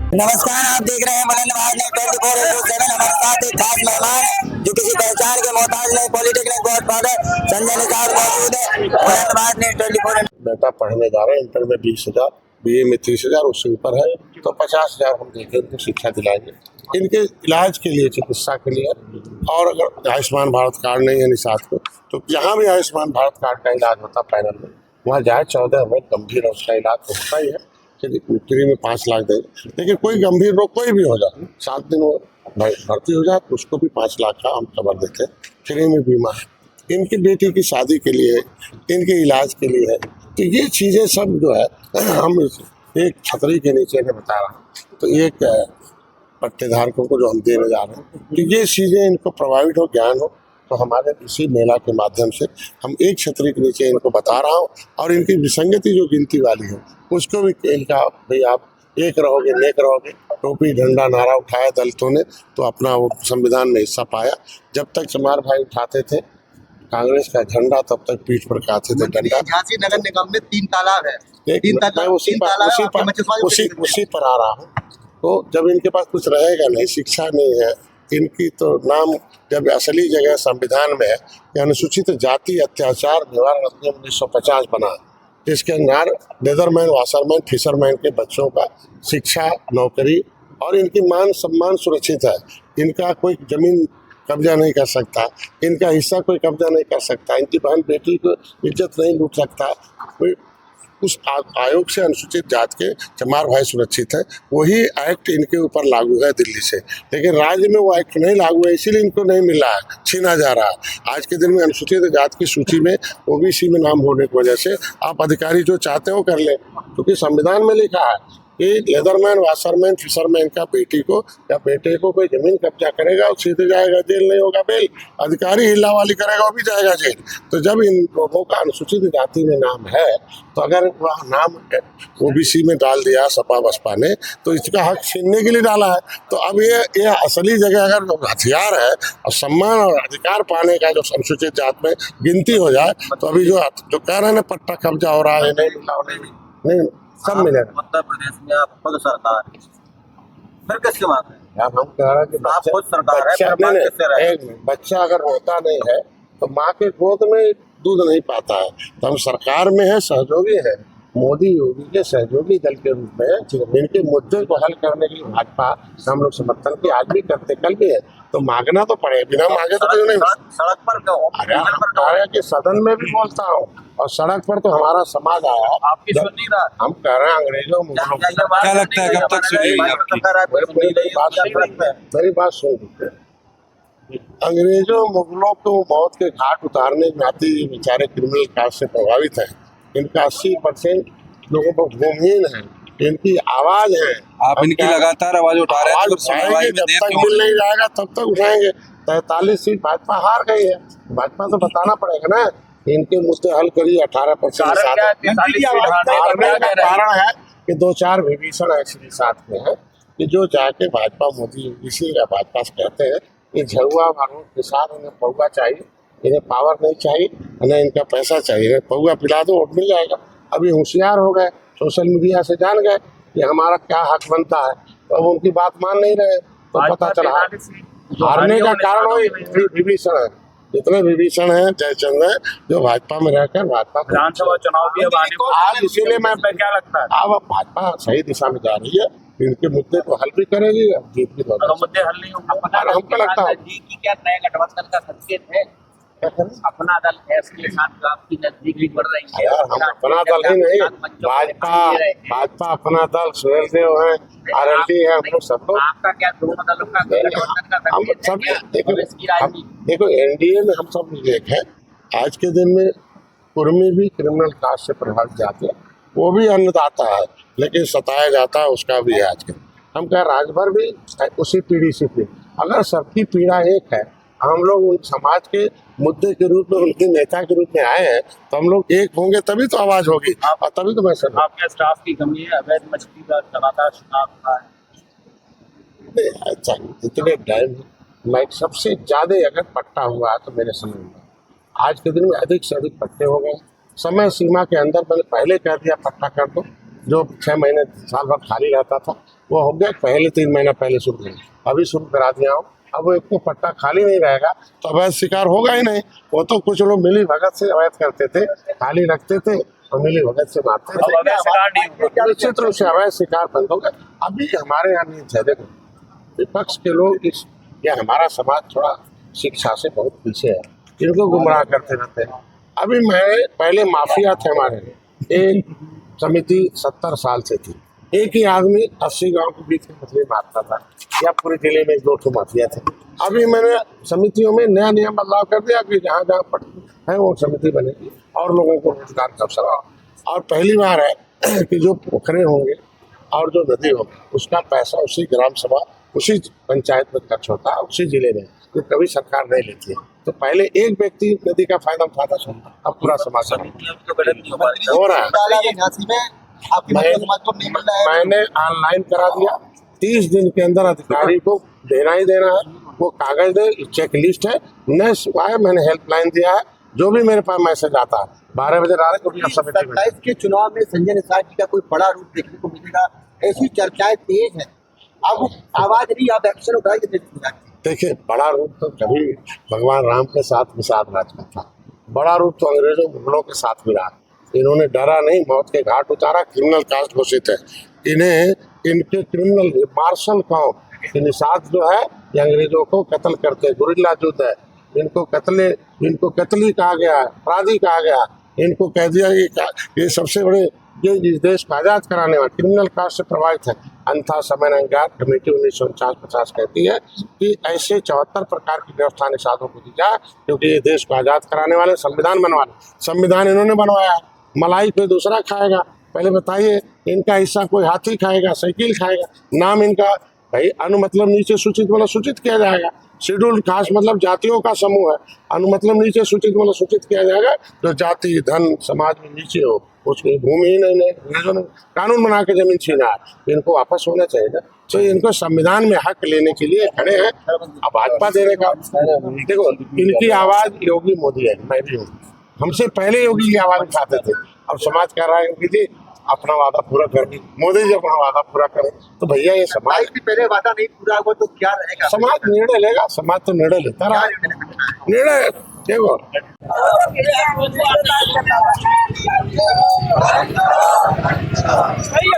नमस्कार, आप देख रहे हैं बुलंदबाज ने 24/7। हमारे साथ एक खास मेहमान जो किसी पहचान के मोहताज नहीं, पॉलिटिकल गॉडफादर संजय निषाद मौजूद है। बुलंदबाज ने 24। बेटा पढ़ने जा रहे हैं, इंटर में 20,000, बीए में 30,000, उससे ऊपर है तो 50,000 हम देंगे, उनको शिक्षा दिलाएंगे, इनके इलाज के लिए, चिकित्सा के लिए। और अगर आयुष्मान भारत कार्ड नहीं है निषाद को, तो जहाँ भी आयुष्मान भारत कार्ड का इलाज होता पैनल में, वहाँ जाए। 14 में गंभीर है, उसका इलाज तो होता ही है, फ्री में 5 लाख देंगे। लेकिन कोई गंभीर रोग कोई भी हो जाए, 7 दिन वो भर्ती हो जाए तो उसको भी 5 लाख का हम कवर देते हैं, फ्री में बीमा है। इनकी बेटी की शादी के लिए, इनके इलाज के लिए है। तो ये चीज़ें सब जो है हम एक छतरी के नीचे में बता रहा हूँ, तो एक पट्टेधारकों को जो हम देने जा रहे हैं, तो ये चीज़ें इनको प्रभावित हो, ज्ञान हो, तो हमारे इसी मेला के माध्यम से हम एक छतरी के नीचे इनको बता रहा हूँ। और इनकी विसंगति जो गिनती वाली है उसको भी इनका, भाई आप एक रहोगे, नेक रहोगे। टोपी झंडा नारा उठाया दलितों ने, तो अपना वो संविधान में हिस्सा पाया। जब तक चमार भाई उठाते थे कांग्रेस का झंडा, तब तक पीठ पर खाते थे डंडा। झांसी नगर निगम में 3 तालाब है, मैं उसी पर आ रहा हूँ। तो जब इनके पास कुछ रहेगा नहीं, शिक्षा नहीं है इनकी, तो नाम जब असली जगह संविधान में है कि अनुसूचित जाति अत्याचार निवारण अधिनियम 1950 बना, जिसके अंदर लेदरमैन, वाशरमैन, फिशरमैन के बच्चों का शिक्षा, नौकरी और इनकी मान सम्मान सुरक्षित है। इनका कोई जमीन कब्जा नहीं कर सकता, इनका हिस्सा कोई कब्जा नहीं कर सकता, इनकी बहन बेटी को इज्जत नहीं लूट सकता कोई। उस आयोग से अनुसूचित जात के चमार भाई सुरक्षित है। वही एक्ट इनके ऊपर लागू है दिल्ली से, लेकिन राज्य में वो एक्ट नहीं लागू है, इसीलिए इनको नहीं मिल रहा है, छीना जा रहा है। आज के दिन में अनुसूचित जात की सूची में ओबीसी में नाम होने की वजह से आप अधिकारी जो चाहते हो कर लें, क्योंकि संविधान में लिखा है कि लेदरमैन, वाशरमैन, फिशरमैन का बेटी को या बेटे को कोई जमीन कब्जा करेगा, वो सीधे जाएगा जेल, नहीं होगा बेल। अधिकारी हिला वाली करेगा, वो भी जाएगा जेल। तो जब इन लोगों का अनुसूचित जाति में नाम है, तो अगर वह नाम ओबीसी में डाल दिया सपा बसपा ने, तो इसका हक छीनने के लिए डाला है। तो अब ये असली जगह अगर हथियार है और सम्मान और अधिकार पाने का जो अनुसूचित जात में गिनती हो जाए, तो अभी जो कह रहे हैं पट्टा कब्जा हो रहा है, नहीं सब मिलेगा। उत्तर प्रदेश में आप खुद सरकार है, फिर किसकी मांग है? हम कह रहे हैं कि आप खुद सरकार है, बच्चा अगर रोता नहीं है तो माँ के गोद में दूध नहीं पाता है। तो हम सरकार में है, सहयोगी है, मोदी योगी के सहयोगी दल के रूप में इनके मुद्दे को हल करने के लिए भाजपा हम लोग समर्थन की आज भी करते, कल भी है। तो मांगना तो पड़े, बिना मांगे तो नहीं। सड़क पर क्यों? कि सदन में भी बोलता हूँ और सड़क पर तो हमारा समाज आया। आपकी सुन नहीं रहा, हम कह रहे हैं अंग्रेजों मुगलों, क्या लगता है कब तक सुनेगी मेरी बात सुन लीजिए। अंग्रेजों मुगलों को मौत के घाट उतारने में आती बेचारे क्रिमिनल कास्ट से प्रभावित हैं। इनका 80% लोगों को भूमिहीन है, इनकी आवाज है। आप इनकी लगातार आवाज उठा रहे हैं, तो सुनवाई में जब देर तक क्यों हो मिल रही है? नहीं जाएगा तब तक उठाएंगे। 43 सीट भाजपा हार गई है, भाजपा तो बताना पड़ेगा ना, इनके मुद्दे हल करिए। 18% हारने का कारण है कि 2-4 विभीषण एक्चुअली साथ में है, कि जो जाके भाजपा मोदी इसी का भाजपा से कहते हैं कि झुआ मारो किसान, इन्हें पौवा चाहिए, इन्हें पावर नहीं चाहिए, इन्हें इनका पैसा चाहिए, इन्हें पौवा पिला दो वोट मिल जाएगा। अभी होशियार हो गए, सोशल मीडिया से जान गए कि हमारा क्या हक बनता है, तो अब उनकी बात मान नहीं रहे, तो पता चला हारने का कारण वही विभीषण है। जितने विभीषण हैं, जयचंद है, जो भाजपा में रहकर भाजपा विधानसभा चुनाव भी आज, इसीलिए मैं क्या लगता है अब भाजपा सही दिशा में जा रही है, इनके मुद्दे को हल भी करेगी, जीत भी होगा। मुद्दे हल नहीं होंगे। हमको लगता है की क्या नए गठबंधन का संकेत है? अपना दल है, इसके साथ आपकी नजदीकी बढ़ रही है। यार हम अपना दल ही नहीं, भाजपा अपना दल, सुहेलदेव है, आरएलडी है, हम लोग सब लोग। आपका क्या दोनों दलों का गठबंधन का हम संकेत सब है? देखो एनडीए में हम सब एक है। आज के दिन में कुर्मी भी क्रिमिनल कास्ट से प्रभावित जाते हैं, वो भी अन्नदाता है, लेकिन सताया जाता है, उसका भी है। आज के हम कह राजभर भी उसी पीढ़ी से थी। अगर सबकी पीड़ा एक है, हम लोग उन समाज के मुद्दे के रूप में, उनके नेता के रूप में आए हैं, तो हम लोग एक होंगे तभी तो आवाज होगी, और तभी तो मैं सब। आपके स्टाफ की कमी है, अवैध मछली का लगातार चुनाव हुआ है। अच्छा, इतने टाइम मैं सबसे ज्यादा अगर पट्टा हुआ है तो मेरे समय में, आज के दिन में अधिक से अधिक पट्टे हो गए। समय सीमा के अंदर मैंने पहले कह दिया पट्टा कर दो, जो 6 महीने साल भर खाली रहता था वो हो गया, पहले 3 महीना पहले शुरू करें, अभी शुरू करा दिया हूँ। अब वो एक पट्टा खाली नहीं रहेगा तो अवैध शिकार होगा ही नहीं। वो तो कुछ लोग मिली भगत से अवैध करते थे, खाली रखते थे और मिली भगत से मारते थे। निश्चित रूप से अवैध शिकार बंद होगा। अभी हमारे यहाँ नहीं है, देखो विपक्ष के लोग इस या हमारा समाज थोड़ा शिक्षा से बहुत पीछे है, इनको गुमराह करते रहते हैं। अभी मैं पहले माफिया थे हमारे, एक समिति 70 साल से थी, एक ही आदमी 80 गांव के बीच में मछली मारता था, या पूरे जिले में 2 माफिया थे। अभी मैंने समितियों में नया नियम बदलाव कर दिया कि जहाँ जहाँ पटती है वो समिति बनेगी और लोगों को रोजगार का अवसर होगा। और पहली बार है कि जो पोखरे होंगे और जो नदी होगी उसका पैसा उसी ग्राम सभा उसी पंचायत में खर्च होता है, उसी जिले में, तो कभी सरकार नहीं लेती है। तो पहले एक व्यक्ति नदी का फायदा उठाता था, अब पूरा समाज हो रहा है। मैंने ऑनलाइन करा दिया, 30 दिन के अंदर अधिकारी को देना ही देना है, वो कागज दे, चेक लिस्ट है, न सिवाय मैंने हेल्पलाइन दिया है, जो भी मेरे पास मैसेज आता है 12 बजे रात को। 27 के चुनाव में संजय निषाद जी का कोई बड़ा रूप देखने को मिलेगा, ऐसी चर्चाएं तेज है। अब आवाज नहीं, आप एक्शन उठाएंगे? देखिए बड़ा रूप तो कभी भगवान राम के साथ निषाद राज का था, बड़ा रूप तो अंग्रेजों मुगलों के साथ भी रहा। इन्होंने डरा नहीं, मौत के घाट उतारा, क्रिमिनल कास्ट घोषित है। इन्हें इनके क्रिमिनल मार्शल कौन, निषाद जो है ये अंग्रेजों को कत्ल करते, गुरिल्ला युद्ध है, इनको कत्ली कहा गया, अपराधी कहा गया, इनको कह दिया ये सबसे बड़े ये इस देश को आजाद कराने वाले क्रिमिनल कास्ट से प्रभावित है। अंथा समय अंगार कमेटी 1949-50 कहती है कि ऐसे 74 प्रकार की व्यवस्था निषादों को दी जाए, क्योंकि ये देश को आजाद कराने वाले संविधान बनवाने, संविधान इन्होंने बनवाया। मलाई कोई दूसरा खाएगा, पहले बताइए, इनका हिस्सा कोई हाथी खाएगा, साइकिल खाएगा, नाम इनका भाई अनु मतलब नीचे सूचित मतलब सूचित किया जाएगा। शेड्यूल्ड कास्ट मतलब जातियों का समूह है, अनु मतलब नीचे सूचित मतलब सूचित किया जाएगा। जो जाति धन समाज में नीचे हो उसकी भूमि ही नहीं, कानून बना के जमीन छीना है, इनको वापस होना चाहिए। तो इनको संविधान में हक लेने के लिए खड़े हैं। अब भाजपा देने का देखो, इनकी आवाज योगी मोदी है, मैं भी हूँ, हमसे पहले योगी की आवाज उठाते थे। अब समाज कह रहा है योगी जी अपना वादा पूरा करें, मोदी जी अपना वादा पूरा करें, तो भैया ये समाज भी पहले वादा नहीं पूरा हुआ तो क्या रहेगा? समाज निर्णय लेगा, समाज तो निर्णय लेता रहा, निर्णय देखो। Hey,